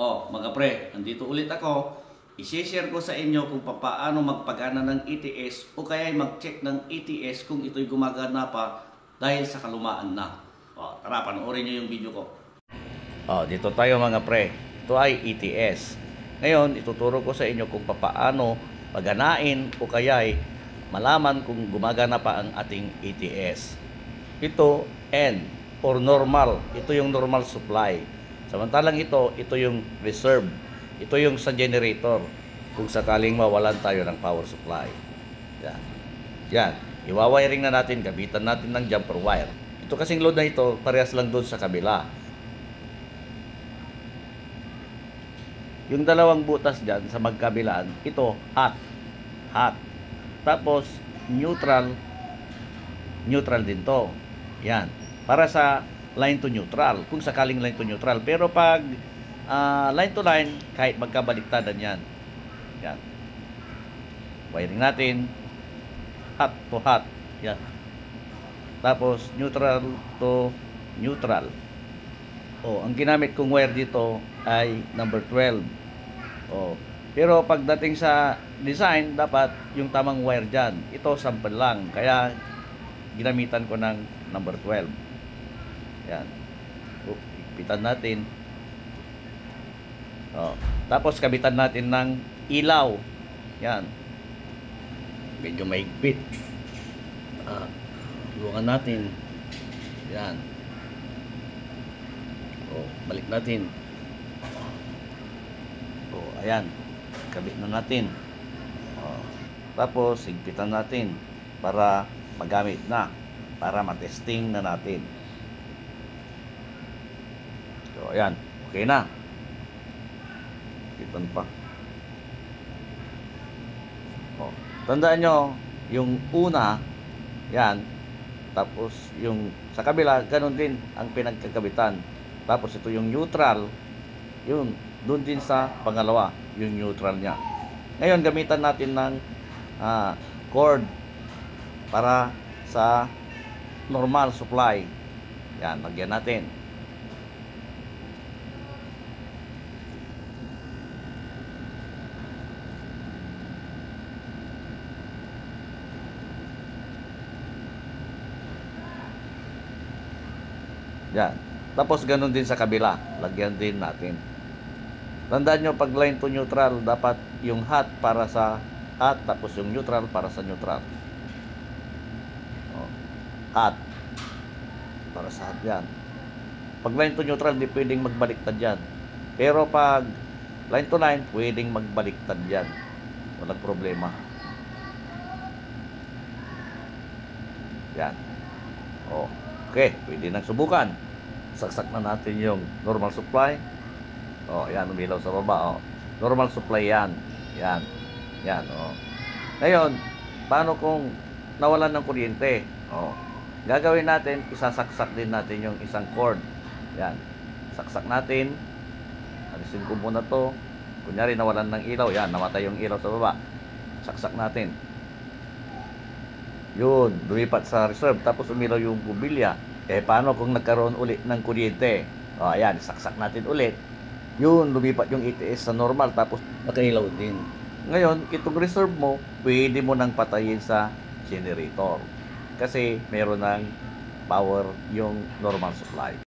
Mga pre, andito ulit ako. I-share ko sa inyo kung paano magpagana ng ETS o kaya mag-check ng ETS kung ito'y gumagana pa dahil sa kalumaan na. Tara, panoorin nyo yung video ko. Dito tayo mga pre. Ito ay ETS. Ngayon, ituturo ko sa inyo kung paano paganain o kaya ay malaman kung gumagana pa ang ating ETS. Ito N or normal. Ito yung normal supply. Samantalang ito yung reserve. Ito yung sa generator. Kung sakaling mawalan tayo ng power supply. Yan. Iwawiring na natin, gabitan natin ng jumper wire. Ito kasing load na ito, parehas lang doon sa kabila. Yung dalawang butas dyan sa magkabilaan, ito hot. Tapos neutral din to. Yan. Para sa line to neutral, kung sakaling line to neutral. Pero pag line to line, kahit magkabaliktadan yan. Yan. Wiring natin, hot to hot. Yan. Tapos neutral to neutral. Ang ginamit kong wire dito ay number 12. Pero pagdating sa design, dapat yung tamang wire dyan. Ito sample lang, kaya ginamitan ko ng number 12. Yan. Ipitan natin. Tapos kabitan natin ng ilaw. Yan. Medyo mahigpit. Iwangan natin. Yan. Balik natin. Ayan. Kabit na natin. Tapos higpitan natin para magamit na. Para matesting na natin. Ayan. Okay na. Higpitan pa. Tandaan nyo, yung una, yan. Tapos yung sa kabila, ganun din ang pinagkakabitan. Tapos ito yung neutral, yun, doon din sa pangalawa, yung neutral niya. Ngayon, gamitan natin ng cord para sa normal supply. Yan, lagyan natin. Yan. Tapos ganun din sa kabila. Lagyan din natin. Tandaan nyo, pag line to neutral, dapat yung hot para sa hot, tapos yung neutral para sa neutral. Hot. Para sa hot yan. Pag line to neutral, hindi pwedeng magbaliktad yan. Pero pag line to line, pwedeng magbaliktad yan. Walang problema. Yan. Okay, pwede nang subukan. Saksak na natin yung normal supply. Yan, umilaw sa baba. Normal supply yan. Yan. Ngayon, paano kung nawalan ng kuryente? Gagawin natin, isasaksak din natin yung isang cord. Yan. Saksak natin. Alisin ko muna to. Kunyari, nawalan ng ilaw. Yan, namatay yung ilaw sa baba. Saksak natin. Yun, lumipat sa reserve. Tapos umilaw yung bubilya. Paano kung nagkaroon ulit ng kuryente? Ayan, saksak natin ulit. Yun, lumipat yung ETS sa normal. Tapos nakailaw din. Ngayon, itong reserve mo, pwede mo nang patayin sa generator. Kasi meron ng power yung normal supply.